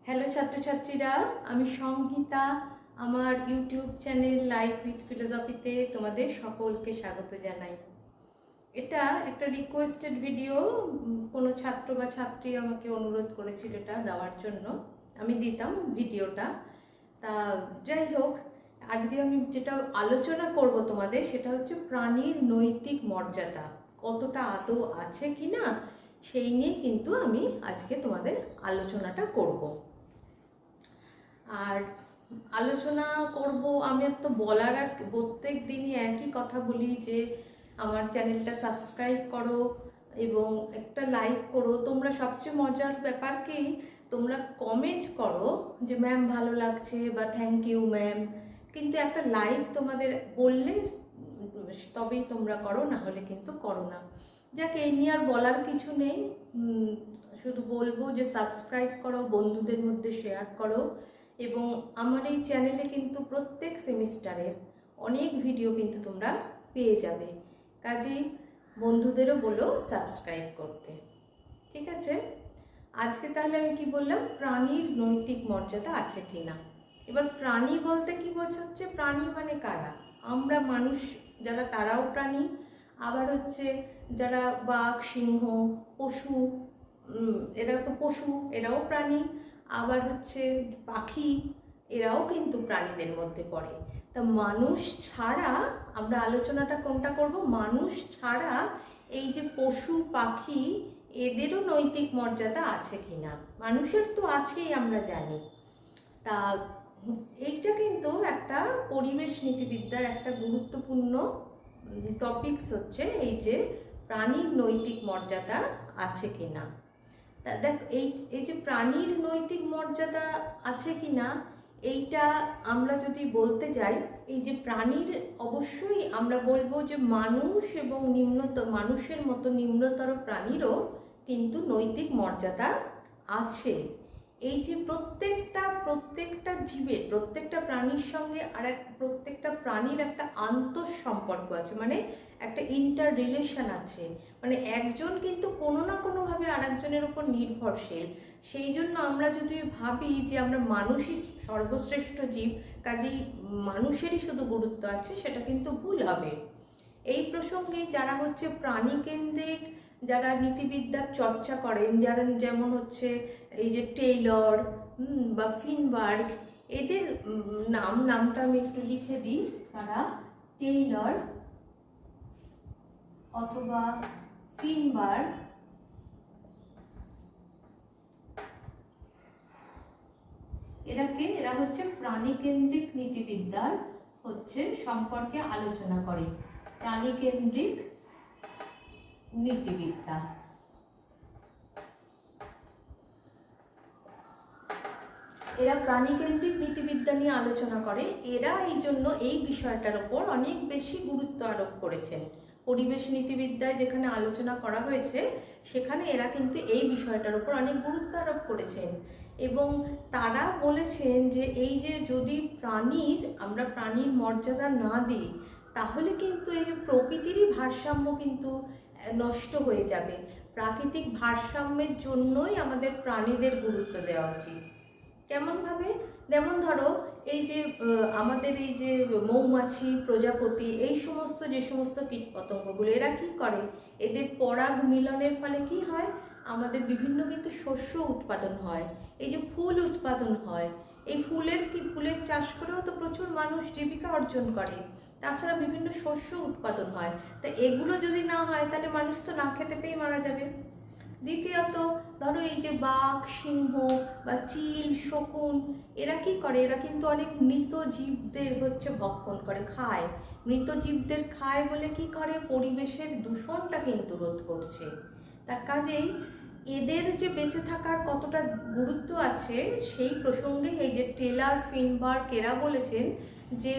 Hello ছাত্রছাত্রীরা, আমি সংহিতা। আমার ইউটিউব চ্যানেল লাইফ উইথ ফিলোসফিতে তোমাদের সকলকে স্বাগত জানাই। এটা একটা রিকোয়েস্টেড ভিডিও। কোনো ছাত্র বা ছাত্রী আমাকে অনুরোধ করেছিল এটা দেওয়ার জন্য, আমি দিতাম ভিডিওটা। তা যাই হোক, আজকে আমি যেটা আলোচনা করব তোমাদের সেটা হচ্ছে প্রাণীর নৈতিক মর্যাদা কতটা আদৌ আছে কি না, সেই নিয়ে কিন্তু আমি আজকে তোমাদের আলোচনাটা করব। আর আলোচনা করব আমি তো বলার, আর প্রত্যেক দিনই একই কথা বলি যে আমার চ্যানেলটা সাবস্ক্রাইব করো এবং একটা লাইক করো। তোমরা সবচেয়ে মজার ব্যাপার কি, তোমরা কমেন্ট করো যে ম্যাম ভালো লাগছে বা থ্যাংক ইউ ম্যাম, কিন্তু একটা লাইক তোমাদের বললে তবেই তোমরা করো, না হলে কিন্তু করো না। যাক, এই নিয়ে আর বলার কিছু নেই। শুধু বলবো যে সাবস্ক্রাইব করো, বন্ধুদের মধ্যে শেয়ার করো, এবং আমার এই চ্যানেলে কিন্তু প্রত্যেক সেমিস্টারের অনেক ভিডিও কিন্তু তোমরা পেয়ে যাবে। কাজেই বন্ধুদেরও বলো সাবস্ক্রাইব করতে। ঠিক আছে, আজকে তাহলে আমি কি বললাম, প্রাণীর নৈতিক মর্যাদা আছে কি না। এবার প্রাণী বলতে কি বোঝাচ্ছে, প্রাণী মানে কারা? আমরা মানুষ যারা তারাও প্রাণী, আবার হচ্ছে যারা বাঘ সিংহ পশু, এরা তো পশু, এরাও প্রাণী। আবার হচ্ছে পাখি, এরাও কিন্তু প্রাণীদের মধ্যে পড়ে। তা মানুষ ছাড়া আমরা আলোচনাটা কোনটা করব, মানুষ ছাড়া এই যে পশু পাখি, এদেরও নৈতিক মর্যাদা আছে কিনা। মানুষের তো আছেই, আমরা জানি। তা এইটা কিন্তু একটা পরিবেশ নীতিবিদ্যার একটা গুরুত্বপূর্ণ টপিকস হচ্ছে এই যে প্রাণীর নৈতিক মর্যাদা আছে কিনা। তা দেখ, এই যে প্রাণীর নৈতিক মর্যাদা আছে কিনা, এইটা আমরা যদি বলতে যাই, এই যে প্রাণীর, অবশ্যই আমরা বলবো যে মানুষ এবং মানুষের মতো নিম্নতর প্রাণীরও কিন্তু নৈতিক মর্যাদা আছে। এই যে প্রত্যেকটা জীবের, প্রত্যেকটা প্রাণীর সঙ্গে প্রত্যেকটা প্রাণীর একটা আন্তঃসম্পর্ক আছে, মানে একটা ইন্টার রিলেশন আছে। মানে একজন কিন্তু কোনো না কোনোভাবে আরেকজনের উপর নির্ভরশীল। সেই জন্য আমরা যদি ভাবি যে আমরা মানুষই সর্বশ্রেষ্ঠ জীব, কাজেই মানুষেরই শুধু গুরুত্ব আছে, সেটা কিন্তু ভুল হবে। এই প্রসঙ্গে যারা হচ্ছে প্রাণীকেন্দ্রিক, যারা নীতিবিদ্যার চর্চা করেন, যারা যেমন হচ্ছে এই যে টেইলর বা ফিনবার্গ, এদের নামটা আমি একটু লিখে দিই। তারা টেইলর অথবা ফিনবার্গ, এরা হচ্ছে প্রাণীকেন্দ্রিক নীতিবিদ্যার হচ্ছে সম্পর্কে আলোচনা করে। প্রাণীকেন্দ্রিক নীতিবিদ্যা, এরা প্রাণীকেন্দ্রিক নীতিবিদ্যা নিয়ে আলোচনা করে। এরা এই জন্য এই বিষয়টার ওপর অনেক বেশি গুরুত্ব আরোপ করেছেন। পরিবেশ নীতিবিদ্যায় যেখানে আলোচনা করা হয়েছে, সেখানে এরা কিন্তু এই বিষয়টার উপর অনেক গুরুত্ব আরোপ করেছেন। এবং তারা বলেছেন যে এই যে যদি আমরা প্রাণীর মর্যাদা না দিই, তাহলে কিন্তু এই যে প্রকৃতিরই ভারসাম্য কিন্তু নষ্ট হয়ে যাবে। প্রাকৃতিক ভারসাম্যের জন্যই আমাদের প্রাণীদের গুরুত্ব দেওয়া উচিত। কেমনভাবে? যেমন ধরো, এই যে আমাদের এই যে মৌমাছি, প্রজাপতি, এই সমস্ত যে সমস্ত কীটপতঙ্গগুলো, এরা কি করে, এদের পরাগ মিলনের ফলে কি হয়, আমাদের বিভিন্ন কিন্তু শস্য উৎপাদন হয়, এই যে ফুল উৎপাদন হয়। এই ফুলের চাষ করেও তো প্রচুর মানুষ জীবিকা অর্জন করে। তাছাড়া বিভিন্ন শস্য উৎপাদন হয়। তা এগুলো যদি না হয়, তাহলে মানুষ তো না খেতে পেয়ে মারা যাবে। দ্বিতীয়ত, ধরো এই যে বাঘ সিংহ বা চিল শকুন, এরা কি করে, এরা কিন্তু অনেক মৃত জীবদের হচ্ছে ভক্ষণ করে, খায়। মৃত জীবদের খায় বলে কি করে, পরিবেশের দূষণটা কিন্তু রোধ করছে। তার কাজেই এদের যে বেঁচে থাকার কতটা গুরুত্ব আছে, সেই প্রসঙ্গে এই যে টেলর ফিনবার্গ এরা বলেছেন যে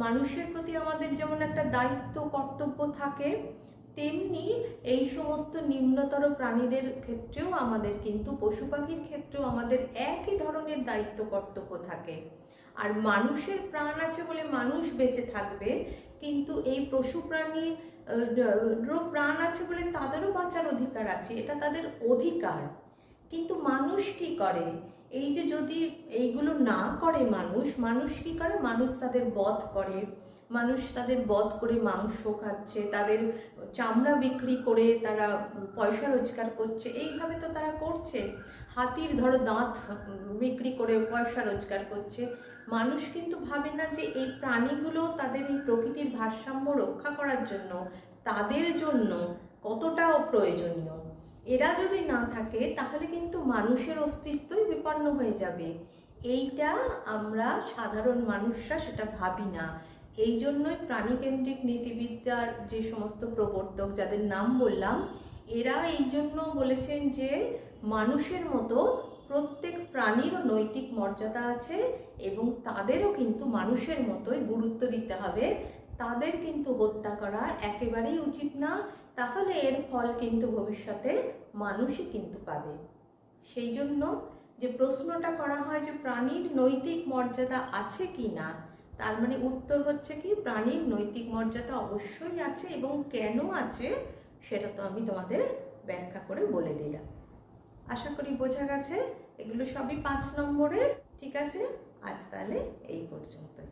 মানুষের প্রতি আমাদের যেমন একটা দায়িত্ব কর্তব্য থাকে, তেমনি এই সমস্ত নিম্নতর প্রাণীদের ক্ষেত্রেও আমাদের কিন্তু, পশু পাখির ক্ষেত্রেও আমাদের একই ধরনের দায়িত্ব কর্তব্য থাকে। আর মানুষের প্রাণ আছে বলে মানুষ বেঁচে থাকবে, কিন্তু এই পশু প্রাণীর প্রাণ আছে বলে তাদেরও বাঁচার অধিকার আছে, এটা তাদের অধিকার। কিন্তু মানুষ কি করে? এই যে যদি এইগুলো না করে মানুষ কি করে? মানুষ তাদের বধ করে, মানুষ তাদের বধ করে মাংস খাচ্ছে, তাদের চামড়া বিক্রি করে তারা পয়সা রোজগার করছে, এইভাবে তো তারা করছে। হাতির ধরো দাঁত বিক্রি করে পয়সা রোজগার করছে। মানুষ কিন্তু ভাবে না যে এই প্রাণীগুলো তাদের এই প্রকৃতির ভারসাম্য রক্ষা করার জন্য, তাদের জন্য কতটা প্রয়োজনীয়। এরা যদি না থাকে তাহলে কিন্তু মানুষের অস্তিত্বই বিপন্ন হয়ে যাবে। এইটা আমরা সাধারণ মানুষরা সেটা ভাবি না। এই জন্যই প্রাণীকেন্দ্রিক নীতিবিদ্যার যে সমস্ত প্রবর্তক যাদের নাম বললাম, এরা এই জন্য বলেছেন যে মানুষের মতো প্রত্যেক প্রাণীরও নৈতিক মর্যাদা আছে এবং তাদেরও কিন্তু মানুষের মতোই গুরুত্ব দিতে হবে। তাদের কিন্তু হত্যা করা একেবারেই উচিত না, তাহলে এর ফল কিন্তু ভবিষ্যতে মানুষই কিন্তু পাবে। সেই জন্য যে প্রশ্নটা করা হয় যে প্রাণীর নৈতিক মর্যাদা আছে কি না, তার মানে উত্তর হচ্ছে কি, প্রাণীর নৈতিক মর্যাদা অবশ্যই আছে এবং কেন আছে সেটা তো আমি তোমাদের ব্যাখ্যা করে বলে দিলাম। আশা করি বোঝা গেছে। এগুলো সবই 5 নম্বরের। ঠিক আছে, আজ তাহলে এই পর্যন্তই।